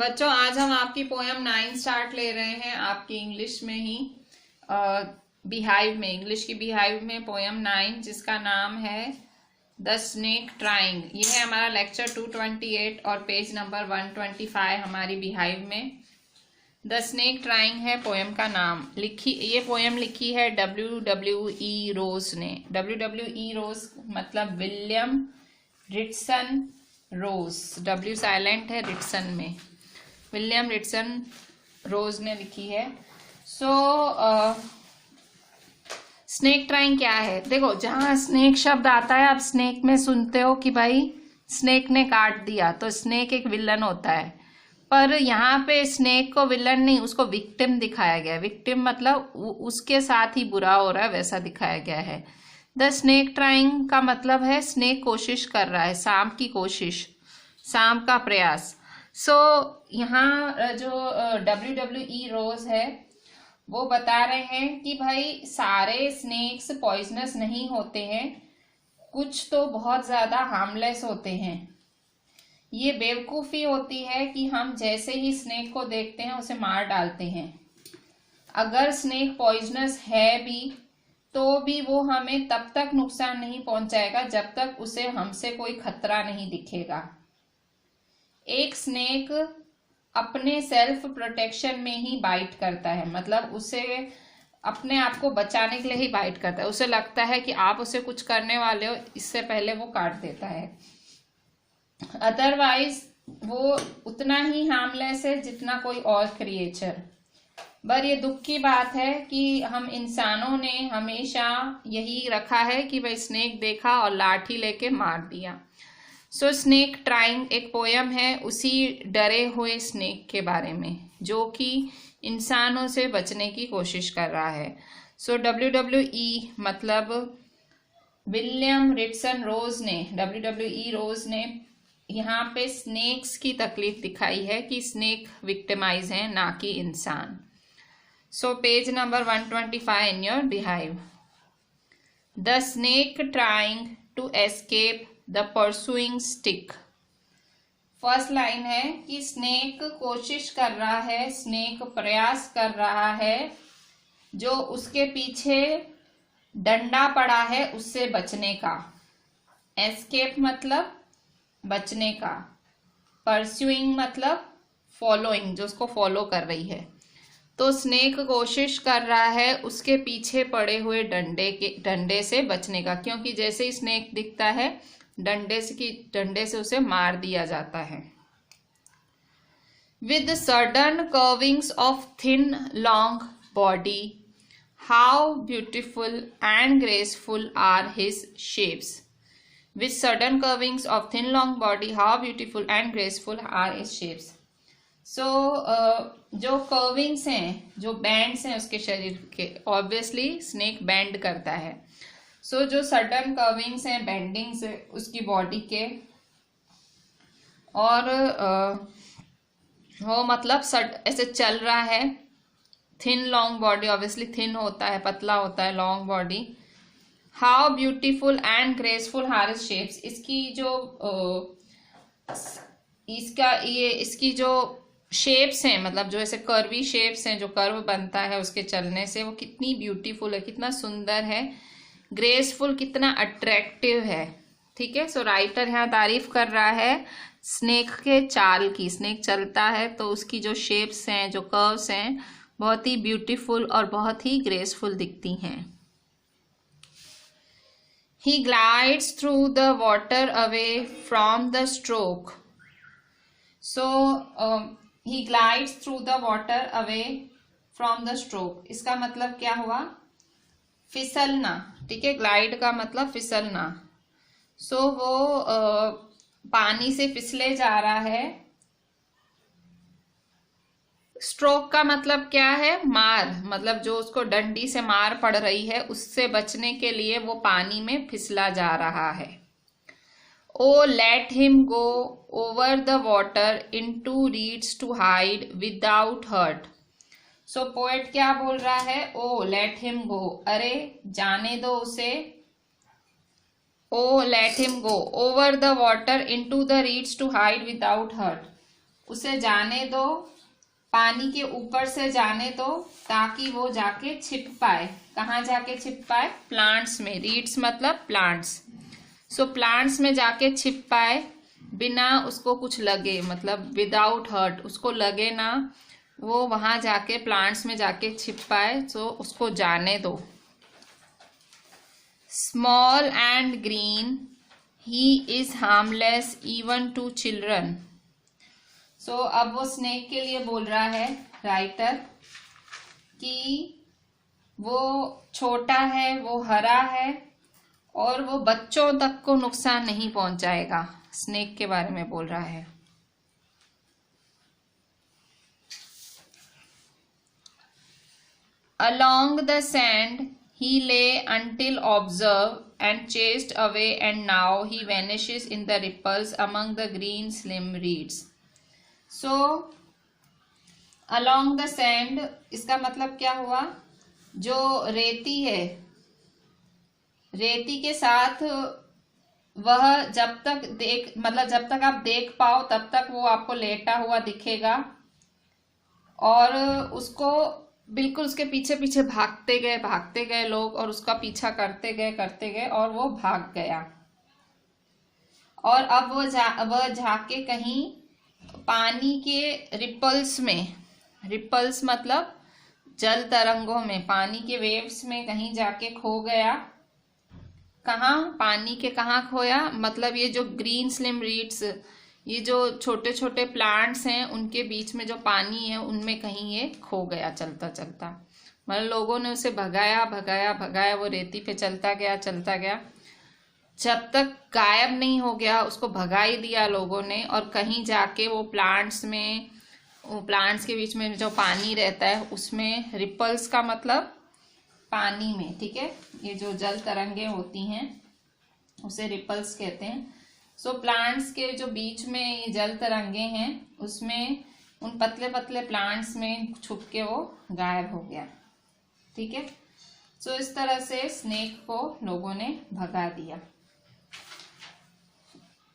बच्चों, आज हम आपकी पोयम 9 स्टार्ट ले रहे हैं आपकी इंग्लिश में ही। बिहाइव में, इंग्लिश की बिहाइव में पोयम 9 जिसका नाम है द स्नेक ट्राइंग। ये है हमारा लेक्चर 228 और पेज नंबर 125 हमारी बिहाइव में। द स्नेक ट्राइंग है पोयम का नाम। ये पोयम लिखी है WWE रोज ने। WWE रोज मतलब विलियम रिचर्डसन रोज। W साइलेंट है रिचर्डसन में। विलियम रिचर्डसन रोज ने लिखी है। स्नेक ट्राइंग क्या है? देखो, जहां स्नेक शब्द आता है, आप स्नेक में सुनते हो कि भाई स्नेक ने काट दिया, तो स्नेक एक विलन होता है। पर यहाँ पे स्नेक को विलन नहीं, उसको विक्टिम दिखाया गया है। विक्टिम मतलब उसके साथ ही बुरा हो रहा है, वैसा दिखाया गया है। द स्नेक ट्राइंग का मतलब है स्नेक कोशिश कर रहा है, सांप की कोशिश, सांप का प्रयास। यहाँ जो WWE रोज है वो बता रहे हैं कि भाई सारे स्नेक्स पॉइजनस नहीं होते हैं, कुछ तो बहुत ज्यादा हार्मलेस होते हैं। ये बेवकूफी होती है कि हम जैसे ही स्नेक को देखते हैं उसे मार डालते हैं। अगर स्नेक पॉइजनस है भी तो भी वो हमें तब तक नुकसान नहीं पहुंचाएगा जब तक उसे हमसे कोई खतरा नहीं दिखेगा। एक स्नेक अपने सेल्फ प्रोटेक्शन में ही बाइट करता है, मतलब उसे अपने आप को बचाने के लिए ही बाइट करता है। उसे लगता है कि आप उसे कुछ करने वाले हो, इससे पहले वो काट देता है। अदरवाइज वो उतना ही हार्मलेस है जितना कोई और क्रिएचर। पर ये दुख की बात है कि हम इंसानों ने हमेशा यही रखा है कि भाई स्नेक देखा और लाठी लेके मार दिया। स्नेक ट्राइंग एक पोयम है उसी डरे हुए स्नेक के बारे में जो कि इंसानों से बचने की कोशिश कर रहा है। WWE मतलब विलियम रिचर्डसन रोज ने, WWE रोज ने यहाँ पे स्नेक्स की तकलीफ दिखाई है कि स्नेक विक्टिमाइज हैं, ना कि इंसान। Page number 125 in your Beehive. The snake trying to escape the pursuing stick. First line है कि स्नेक कोशिश कर रहा है, स्नेक प्रयास कर रहा है जो उसके पीछे डंडा पड़ा है उससे बचने का। एस्केप मतलब बचने का, परस्यूइंग मतलब फॉलोइंग, जो उसको फॉलो कर रही है। तो स्नेक कोशिश कर रहा है उसके पीछे पड़े हुए डंडे से बचने का, क्योंकि जैसे ही स्नेक दिखता है डंडे से उसे मार दिया जाता है। With sudden curvings of thin long body, how beautiful and graceful are his shapes. With sudden curvings of thin long body, how beautiful and graceful are his shapes. जो कर्विंग्स हैं, जो बैंड्स हैं उसके शरीर के, ऑब्वियसली स्नेक बैंड करता है। जो सडन कर्विंग्स हैं, बेंडिंग्स है उसकी बॉडी के, और वो मतलब ऐसे चल रहा है। Thin long body, obviously thin होता है, पतला होता है, long body. How beautiful and graceful are his shapes. इसकी जो शेप्स हैं, मतलब जो ऐसे कर्वी शेप्स हैं, जो कर्व बनता है उसके चलने से, वो कितनी ब्यूटीफुल है, कितना सुंदर है। ग्रेसफुल कितना अट्रैक्टिव है। ठीक है, राइटर यहाँ तारीफ कर रहा है स्नेक के चाल की। स्नेक चलता है तो उसकी जो शेप्स हैं, जो कर्व्स हैं, बहुत ही ब्यूटीफुल और बहुत ही ग्रेसफुल दिखती हैं। He glides through the water away from the stroke. He glides through the water away from the stroke. इसका मतलब क्या हुआ? फिसलना। ठीक है, ग्लाइड का मतलब फिसलना। वो पानी से फिसले जा रहा है। स्ट्रोक का मतलब क्या है? मार, मतलब जो उसको डंडी से मार पड़ रही है उससे बचने के लिए वो पानी में फिसला जा रहा है। Oh let him go over the water into reeds to hide without hurt. Poet क्या बोल रहा है? ओ लेट हिम गो, अरे जाने दो उसे। Oh let him go over the water into the reeds to hide without hurt. उसे जाने दो, पानी के ऊपर से जाने दो, ताकि वो जाके छिप पाए। कहाँ जाके छिप पाए? प्लांट्स में। रीड्स मतलब प्लांट्स। सो प्लांट्स में जाके छिप पाए, बिना उसको कुछ लगे, मतलब विदाउट हर्ट, उसको लगे ना, वो वहां जाके प्लांट्स में जाके छिप पाए। सो उसको जाने दो। Small and green, he is harmless even to children. So अब वो स्नेक के लिए बोल रहा है राइटर कि वो छोटा है, वो हरा है, और वो बच्चों तक को नुकसान नहीं पहुंचाएगा। स्नेक के बारे में बोल रहा है। Along the sand he lay until observed and chased away, and now he vanishes in the ripples among the green slim reeds. So along the sand, इसका मतलब क्या हुआ? जो रेती है, रेती के साथ वह जब तक जब तक आप देख पाओ तब तक वो आपको लेटा हुआ दिखेगा, और उसको बिल्कुल उसके पीछे पीछे भागते गए लोग, और उसका पीछा करते गए और वो भाग गया। और अब वह जाके कहीं पानी के रिपल्स में, रिपल्स मतलब जल तरंगों में, पानी के वेव्स में कहीं जाके खो गया। कहाँ? पानी के कहाँ खोया? मतलब ये जो ग्रीन स्लिम रीड्स, ये जो छोटे छोटे प्लांट्स हैं, उनके बीच में जो पानी है उनमें कहीं ये खो गया चलता चलता। मतलब लोगों ने उसे भगाया, वो रेती पे चलता गया, जब तक गायब नहीं हो गया उसको भगा ही दिया लोगों ने। और कहीं जाके वो प्लांट्स में, वो प्लांट्स के बीच में जो पानी रहता है उसमें, रिपल्स का मतलब पानी में, ठीक है, ये जो जल तरंगे होती हैं उसे रिपल्स कहते हैं। सो प्लांट्स के जो बीच में ये जल तरंगे हैं उसमें, उन पतले पतले प्लांट्स में छुप के वो गायब हो गया, ठीक है। सो इस तरह से स्नेक को लोगों ने भगा दिया,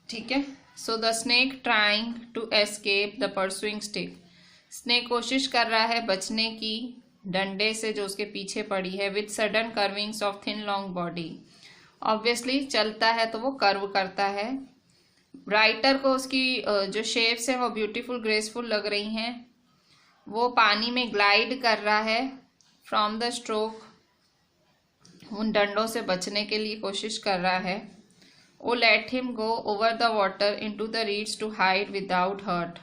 ठीक है। So the snake trying to escape the pursuing stick, snake कोशिश कर रहा है बचने की डंडे से जो उसके पीछे पड़ी है। With sudden curvings of thin long body, obviously चलता है तो वो कर्व करता है। राइटर को उसकी जो शेप्स है वो ब्यूटीफुल ग्रेसफुल लग रही हैं। वो पानी में ग्लाइड कर रहा है फ्रॉम द स्ट्रोक, उन डंडों से बचने के लिए कोशिश कर रहा है। Oh let him go over the water into the reeds to hide without hurt,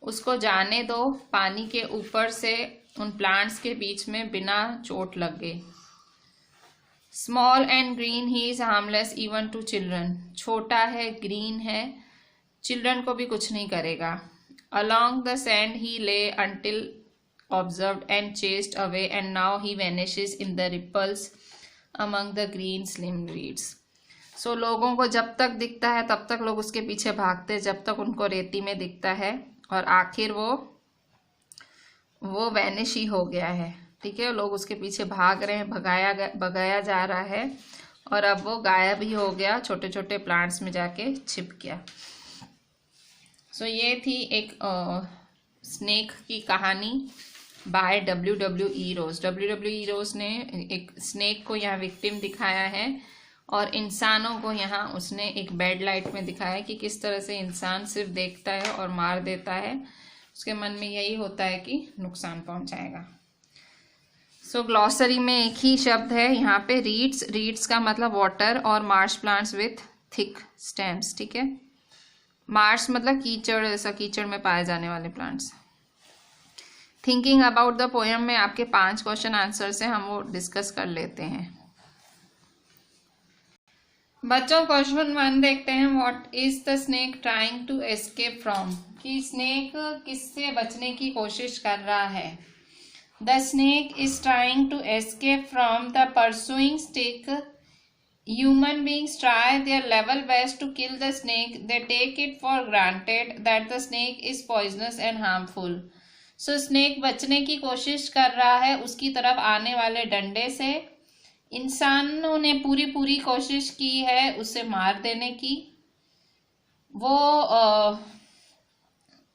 उसको जाने दो पानी के ऊपर से उन प्लांट्स के बीच में बिना चोट लगे। Small and green he is harmless even to children, छोटा है, ग्रीन है, चिल्ड्रन को भी कुछ नहीं करेगा। Along the sand he lay until observed and chased away, and now he vanishes in the ripples among the green slim reeds. So लोगों को जब तक दिखता है तब तक लोग उसके पीछे भागते, जब तक उनको रेती में दिखता है, और आखिर वो वैनिश ही हो गया है, ठीक है। लोग उसके पीछे भाग रहे हैं, भगाया जा रहा है, और अब वो गायब ही हो गया, छोटे छोटे प्लांट्स में जाके छिप गया। सो ये थी एक स्नेक की कहानी बाय WW.E. रोज। WW.E. रोज ने एक स्नेक को यहाँ विक्टिम दिखाया है, और इंसानों को यहाँ उसने एक बैड लाइट में दिखाया है कि किस तरह से इंसान सिर्फ देखता है और मार देता है, उसके मन में यही होता है कि नुकसान पहुंचाएगा। सो ग्लॉसरी में एक ही शब्द है यहाँ पे, रीड्स। रीड्स का मतलब वाटर, और Marsh plants with thick stems, ठीक है। मार्श मतलब कीचड़, ऐसा कीचड़ में पाए जाने वाले plants. Thinking about the poem में आपके 5 क्वेश्चन आंसर से हम वो डिस्कस कर लेते हैं। बच्चों क्वेश्चन 1 देखते हैं। What is the snake trying to escape from, कि स्नेक किससे बचने की कोशिश कर रहा है। The snake is trying to escape from the pursuing stick. Human beings try their level best to kill the snake. They take it for granted that the snake is poisonous and harmful. So snake बचने की कोशिश कर रहा है उसकी तरफ आने वाले डंडे से। इंसानों ने पूरी कोशिश की है उसे मार देने की। वो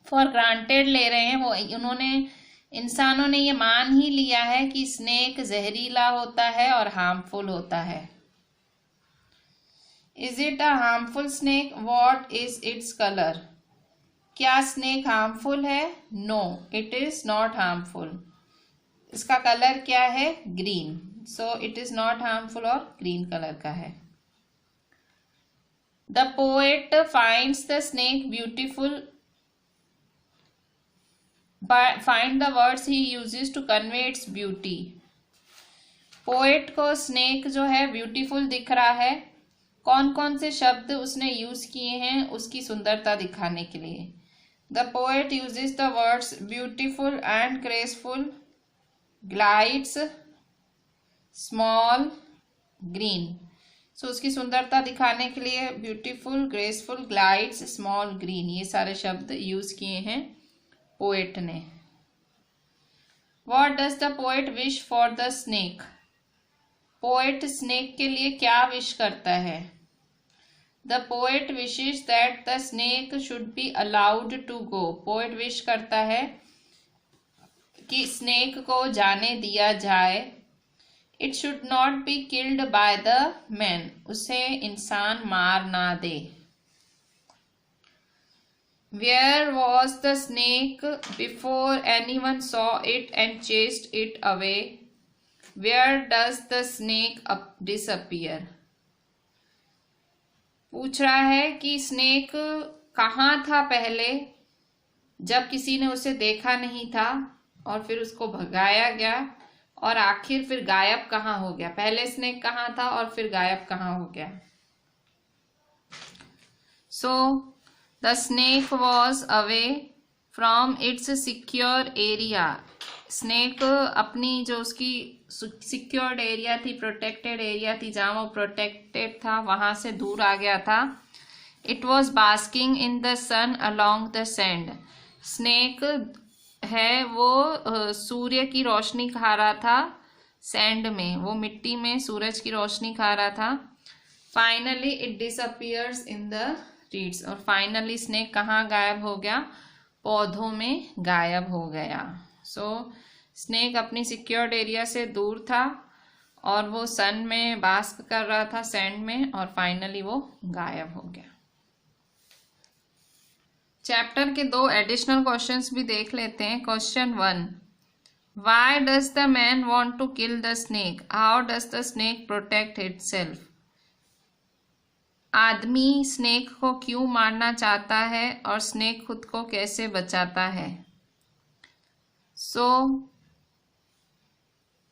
फॉर ग्रांटेड ले रहे हैं, वो उन्होंने इंसानों ने ये मान ही लिया है कि स्नेक जहरीला होता है और हार्मफुल होता है। Is it a harmful snake? What is its colour? क्या स्नेक हार्मफुल है? No, it is not harmful. इसका कलर क्या है? Green. So it is not harmful और ग्रीन कलर का है। The poet finds the snake beautiful. Find the words he uses to convey its beauty. Poet को snake जो है beautiful दिख रहा है। कौन कौन से शब्द उसने यूज किए हैं उसकी सुंदरता दिखाने के लिए? The poet uses the words beautiful and graceful, glides, small, green. So उसकी सुंदरता दिखाने के लिए beautiful, graceful, glides, small, green, ये सारे शब्द यूज किए हैं पोएट ने। What does the poet wish for the snake? Poet snake के लिए क्या विश करता है? The poet wishes that the snake should be allowed to go. Poet wish करता है कि स्नेक को जाने दिया जाए। It should not be killed by the man. उसे इंसान मार ना दे। Where was the snake before anyone saw it and chased it away? Where does the snake disappear? पूछ रहा है कि स्नेक कहाँ था पहले जब किसी ने उसे देखा नहीं था और फिर उसको भगाया गया, और आखिर फिर गायब कहाँ हो गया? पहले स्नेक कहाँ था और फिर गायब कहाँ हो गया? The snake was away from its secure area. Snake अपनी जो उसकी सिक्योर्ड एरिया थी, प्रोटेक्टेड एरिया थी, जहाँ वो प्रोटेक्टेड था, वहां से दूर आ गया था। It was basking in the sun along the sand. Snake है वो सूर्य की रोशनी खा रहा था सैंड में, वो मिट्टी में सूरज की रोशनी खा रहा था। Finally it disappears in the reeds. और फाइनली स्नेक कहाँ गायब हो गया? पौधों में गायब हो गया। स्नेक अपनी सिक्योर्ड एरिया से दूर था और वो सन में बास्क कर रहा था सैंड में, और फाइनली वो गायब हो गया। चैप्टर के 2 एडिशनल क्वेश्चंस भी देख लेते हैं। Question 1, why does the man want to kill the snake? How does the snake protect itself? आदमी स्नेक को क्यों मारना चाहता है और स्नेक खुद को कैसे बचाता है?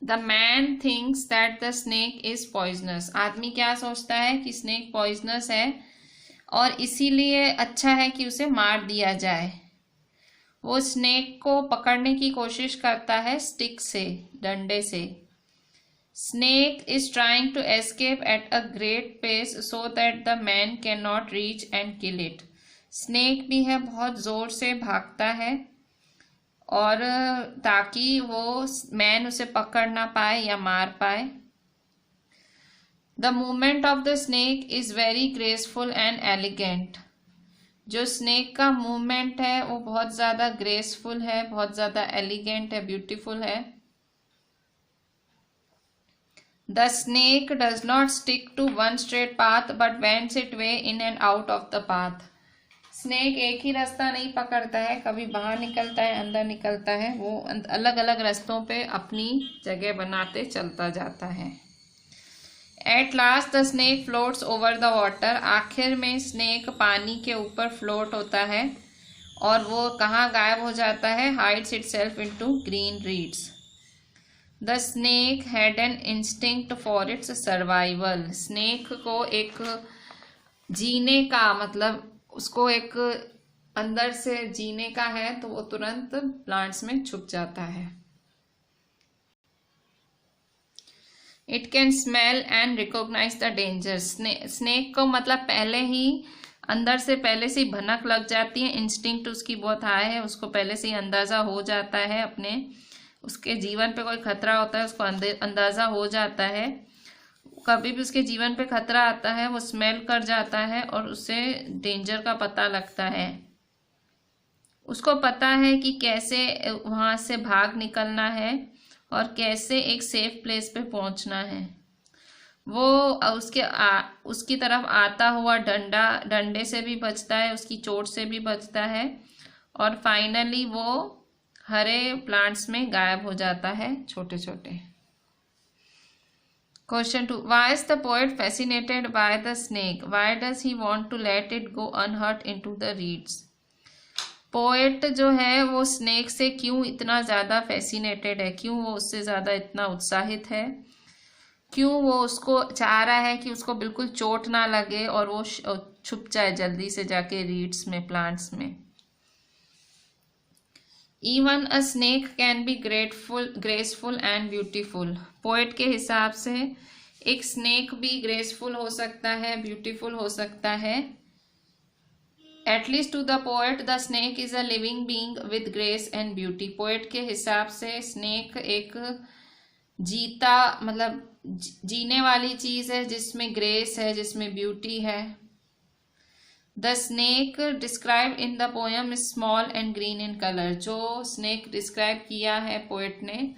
The man thinks that the snake is poisonous. आदमी क्या सोचता है कि स्नेक पॉइजनस है और इसीलिए अच्छा है कि उसे मार दिया जाए। वो स्नेक को पकड़ने की कोशिश करता है स्टिक से, डंडे से। Snake is trying to escape at a great pace so that the man cannot reach and kill it. Snake भी है बहुत जोर से भागता है और ताकि वो मैन उसे पकड़ ना पाए या मार पाए। The movement of the snake is very graceful and elegant. जो स्नेक का मूवमेंट है वो बहुत ज़्यादा ग्रेसफुल है, बहुत ज़्यादा एलिगेंट है, ब्यूटीफुल है। The snake does not stick to one straight path but wends its way in and out of the path. Snake एक ही रास्ता नहीं पकड़ता है, कभी बाहर निकलता है, अंदर निकलता है, वो अलग अलग रास्तों पे अपनी जगह बनाते चलता जाता है। At last the snake floats over the water. आखिर में स्नेक पानी के ऊपर फ्लोट होता है और वो कहाँ गायब हो जाता है? Hides itself into green reeds. The snake had an instinct for its survival. Snake को एक जीने का मतलब उसको एक अंदर से जीने का है, तो वो तुरंत प्लांट्स में छुप जाता है। It can smell and recognize the danger. Snake को मतलब पहले ही अंदर से पहले से भनक लग जाती है, इंस्टिंक्ट उसकी बहुत हाई है, उसको पहले से ही अंदाजा हो जाता है, अपने उसके जीवन पे कोई खतरा होता है उसको अंदाजा हो जाता है। कभी भी उसके जीवन पे खतरा आता है वो स्मेल कर जाता है और उसे डेंजर का पता लगता है। उसको पता है कि कैसे वहाँ से भाग निकलना है और कैसे एक सेफ प्लेस पे पहुँचना है। वो उसकी तरफ आता हुआ डंडे से भी बचता है, उसकी चोट से भी बचता है, और फाइनली वो हरे प्लांट्स में गायब हो जाता है छोटे छोटे। Question 2. Why is the poet fascinated by the snake? Why does he want to let it go unhurt into the reeds? Poet जो है वो स्नेक से क्यों इतना ज़्यादा फैसिनेटेड है, क्यों वो उससे ज़्यादा इतना उत्साहित है, क्यों वो उसको चाह रहा है कि उसको बिल्कुल चोट ना लगे और वो छुप जाए जल्दी से जाके रीड्स में, प्लांट्स में। Even a snake can be graceful and beautiful. Poet के हिसाब से एक स्नेक भी ग्रेसफुल हो सकता है, ब्यूटीफुल हो सकता है। At least to the poet, the snake is a living being with grace and beauty. Poet के हिसाब से स्नेक एक जीता मतलब जीने वाली चीज है जिसमें ग्रेस है, जिसमें ब्यूटी है। The snake describe in the poem is small and green in colour. जो स्नेक डिस्क्राइब किया है पोएट ने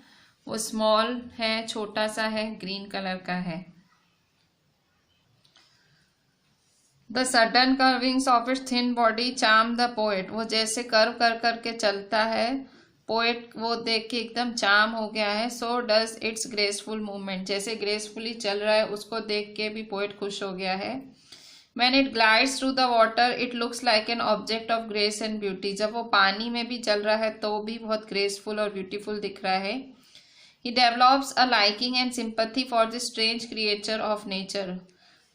वो स्मॉल है, छोटा सा है, ग्रीन कलर का है। The sudden curvings of its thin body charm the poet. वो जैसे कर्व कर करके चलता है, पोएट वो देख के एकदम चार्म हो गया है। So does it's graceful movement. जैसे ग्रेसफुली चल रहा है उसको देख के भी पोएट खुश हो गया है। When it glides through the water, it looks like an object of grace and beauty. जब वो पानी में भी चल रहा है तो वो भी बहुत ग्रेसफुल और ब्यूटीफुल दिख रहा है। He develops a liking and sympathy for this strange creature of nature.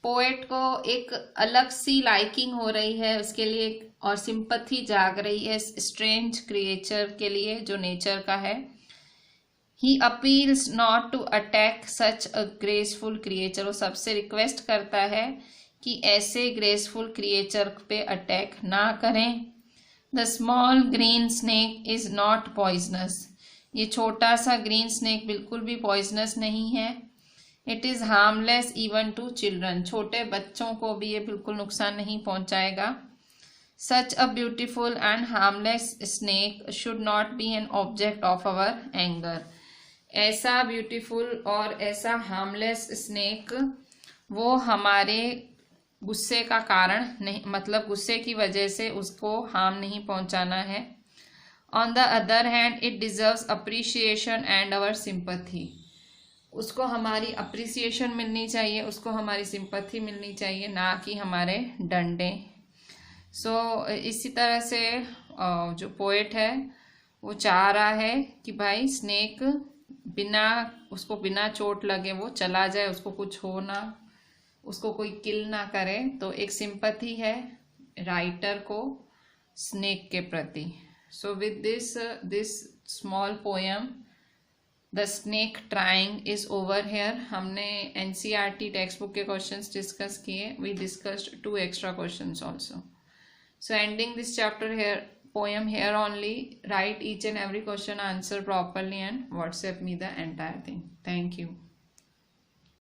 Poet को एक अलग सी लाइकिंग हो रही है उसके लिए और सिंपथी जाग रही है स्ट्रेंज क्रिएचर के लिए जो नेचर का है। He appeals not to attack such a graceful creature. वो सबसे रिक्वेस्ट करता है कि ऐसे ग्रेसफुल क्रिएचर पे अटैक ना करें। The small green snake is not poisonous. ये छोटा सा ग्रीन स्नेक बिल्कुल भी पॉइजनस नहीं है। It is harmless even to children. छोटे बच्चों को भी ये बिल्कुल नुकसान नहीं पहुंचाएगा। Such a beautiful and harmless snake should not be an object of our anger. ऐसा ब्यूटीफुल और ऐसा हार्मलेस स्नेक वो हमारे गुस्से का कारण नहीं, मतलब गुस्से की वजह से उसको हार्म नहीं पहुंचाना है। On the other hand it deserves appreciation and our sympathy. उसको हमारी अप्रिसिएशन मिलनी चाहिए, उसको हमारी सिंपथी मिलनी चाहिए, ना कि हमारे डंडे। सो इसी तरह से जो पोएट है वो चाह रहा है कि भाई स्नेक उसको बिना चोट लगे वो चला जाए, उसको कुछ हो ना, उसको कोई किल ना करे। तो एक सिंपथी है राइटर को स्नेक के प्रति। So with this small poem the snake trying is over here. हमने एनसीईआरटी टेक्स्ट बुक के क्वेश्चंस डिस्कस किए। We discussed 2 extra questions also. So ending this chapter here, poem here only. Write each and every question answer properly and WhatsApp me the entire thing. Thank you.